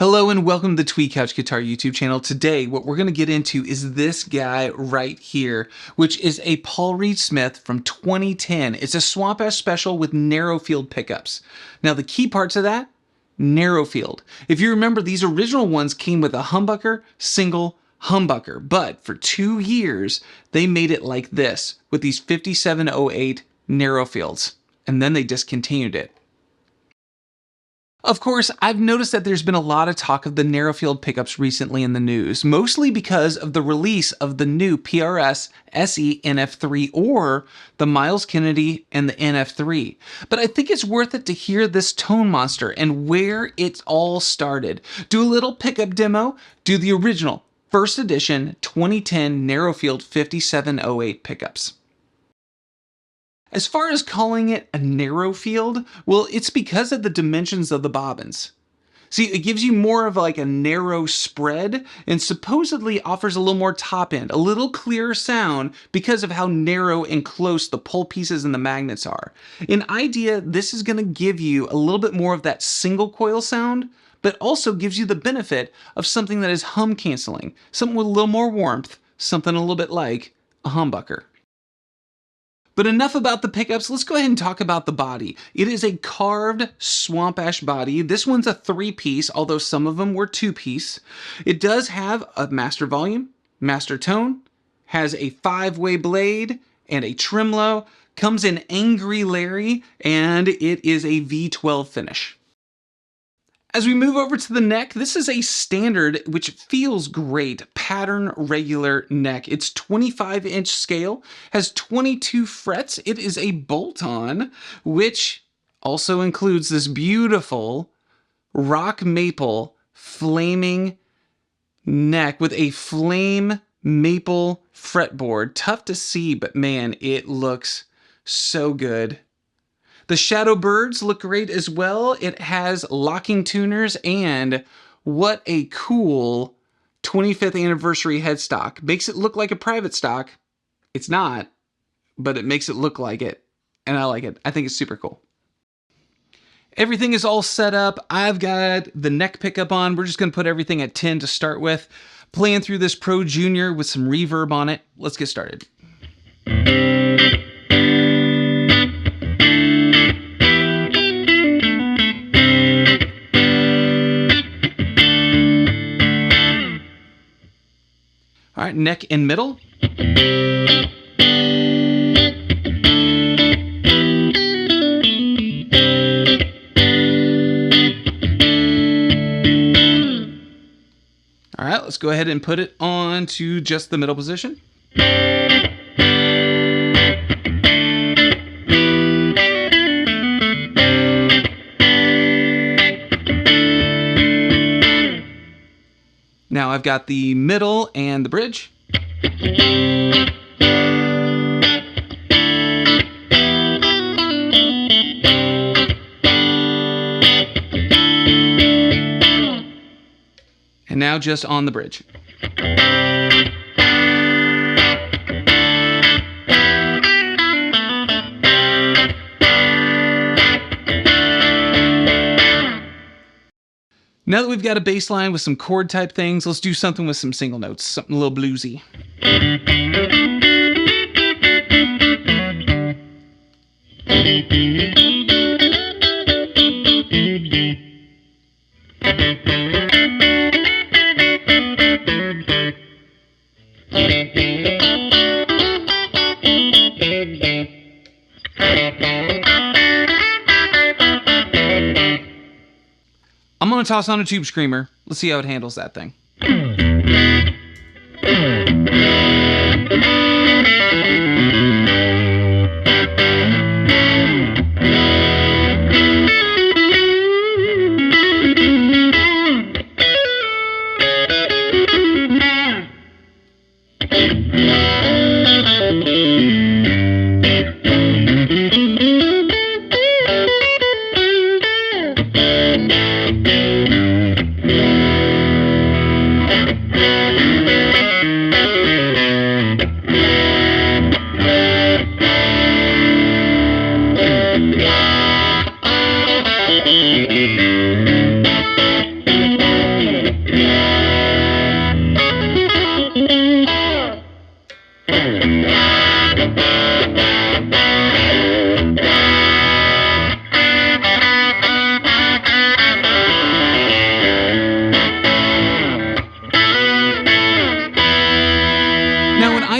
Hello and welcome to the Tweed Couch Guitar YouTube channel. Today, what we're going to get into is this guy right here, which is a Paul Reed Smith from 2010. It's a Swamp Ash Special with Narrowfield pickups. Now, the key parts of that, Narrowfield. If you remember, these original ones came with a humbucker, single, humbucker, but for 2 years, they made it like this with these 5708 Narrowfields, and then they discontinued it. Of course, I've noticed that there's been a lot of talk of the Narrowfield pickups recently in the news, mostly because of the release of the new PRS SE NF3 or the Miles Kennedy and the NF3. But I think it's worth it to hear this tone monster and where it all started. Do a little pickup demo, do the original first edition 2010 Narrowfield 5708 pickups. As far as calling it a Narrowfield, well, it's because of the dimensions of the bobbins. See, it gives you more of like a narrow spread and supposedly offers a little more top end, a little clearer sound because of how narrow and close the pull pieces and the magnets are. In idea, this is going to give you a little bit more of that single coil sound, but also gives you the benefit of something that is hum canceling, something with a little more warmth, something a little bit like a humbucker. But enough about the pickups, let's go ahead and talk about the body. It is a carved Swamp Ash body. This one's a 3-piece, although some of them were 2-piece. It does have a master volume, master tone, has a 5-way blade, and a tremolo, comes in Angry Larry, and it is a V12 finish. As we move over to the neck, this is a standard, which feels great, pattern regular neck. It's 25-inch scale, has 22 frets. It is a bolt-on, which also includes this beautiful rock maple flaming neck with a flame maple fretboard. Tough to see, but man, it looks so good. The Shadow Birds look great as well. It has locking tuners, and what a cool 25th anniversary headstock. Makes it look like a private stock. It's not, but it makes it look like it, and I like it. I think it's super cool. Everything is all set up. I've got the neck pickup on. We're just going to put everything at 10 to start with. Playing through this Pro Jr. with some reverb on it. Let's get started. All right, neck and middle. All right, let's go ahead and put it on to just the middle position. Now I've got the middle and the bridge. And now just on the bridge. Now that we've got a bass line with some chord type things, let's do something with some single notes, something a little bluesy. I'm going to toss on a tube screamer. Let's see how it handles that thing.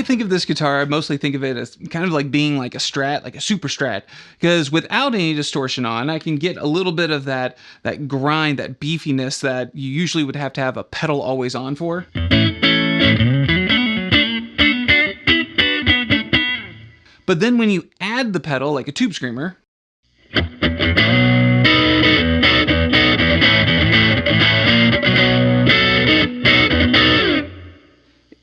I think of this guitar, I mostly think of it as kind of like being like a Strat, like a super Strat, because without any distortion on, I can get a little bit of that grind, that beefiness that you usually would have to have a pedal always on for. But then when you add the pedal, like a Tube Screamer,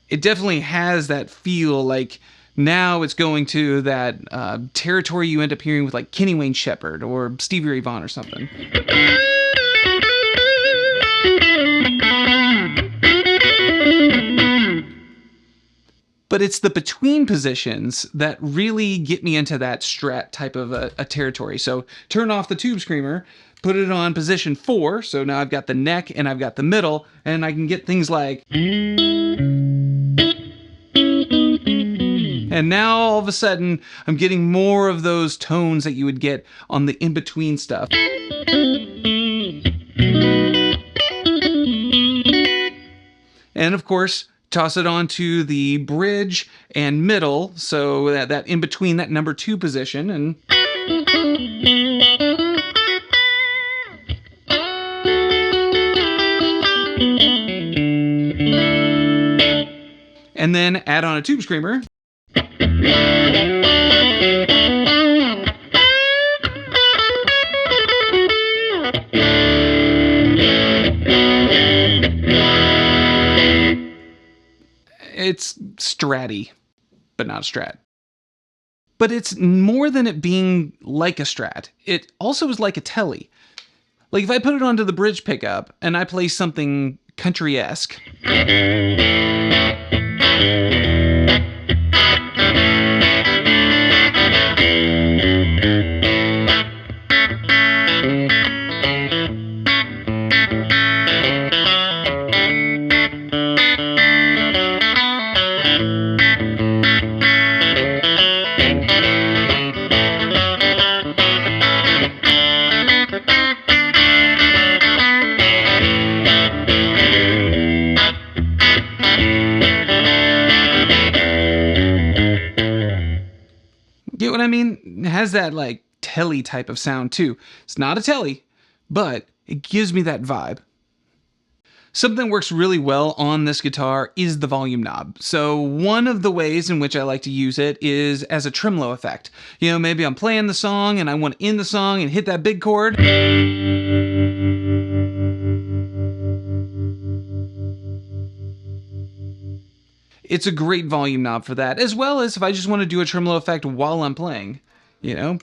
it definitely has that feel like now it's going to that territory you end up hearing with like Kenny Wayne Shepherd or Stevie Ray Vaughan or something. But it's the between positions that really get me into that Strat type of a territory. So turn off the Tube Screamer, put it on position 4. So now I've got the neck and I've got the middle, and I can get things like... And now all of a sudden, I'm getting more of those tones that you would get on the in-between stuff. And of course, toss it onto the bridge and middle, so that in-between, that number 2 position, and then add on a Tube Screamer. It's Stratty, but not a Strat. But it's more than it being like a Strat. It also is like a Tele. Like if I put it onto the bridge pickup and I play something country-esque, get what I mean? It has that like Tele type of sound too. It's not a Tele, but it gives me that vibe. Something that works really well on this guitar is the volume knob. So one of the ways in which I like to use it is as a tremolo effect. You know, maybe I'm playing the song and I want to end the song and hit that big chord. It's a great volume knob for that, as well as if I just want to do a tremolo effect while I'm playing, you know?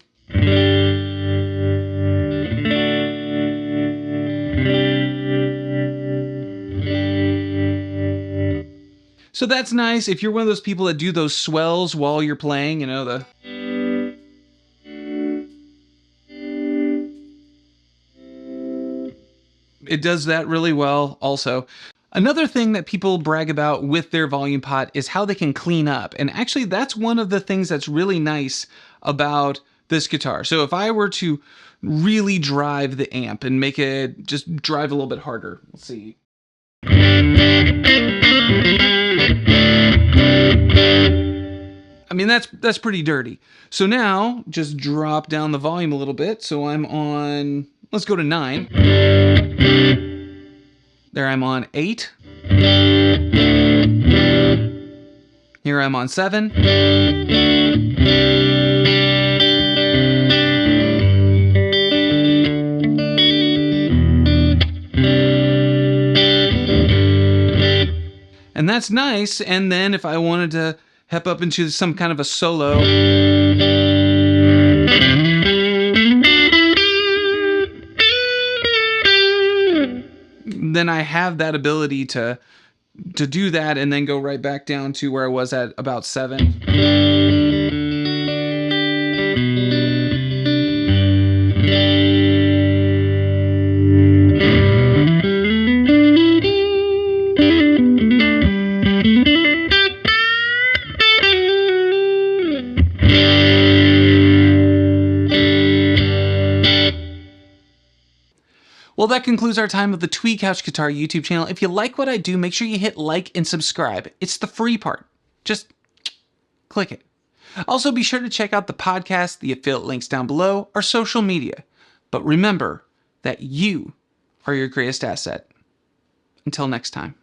So that's nice if you're one of those people that do those swells while you're playing, you know, it does that really well also. Another thing that people brag about with their volume pot is how they can clean up. And actually that's one of the things that's really nice about this guitar. So if I were to really drive the amp and make it just drive a little bit harder, let's see. I mean, that's pretty dirty. So now just drop down the volume a little bit. So I'm on, let's go to 9. There I'm on 8. Here I'm on 7. And that's nice. And then if I wanted to hep up into some kind of a solo, then I have that ability to do that and then go right back down to where I was at about 7. Well, that concludes our time of the Tweed Couch Guitar YouTube channel. If you like what I do, make sure you hit like and subscribe. It's the free part. Just click it. Also, be sure to check out the podcast, the affiliate links down below, our social media. But remember that you are your greatest asset. Until next time.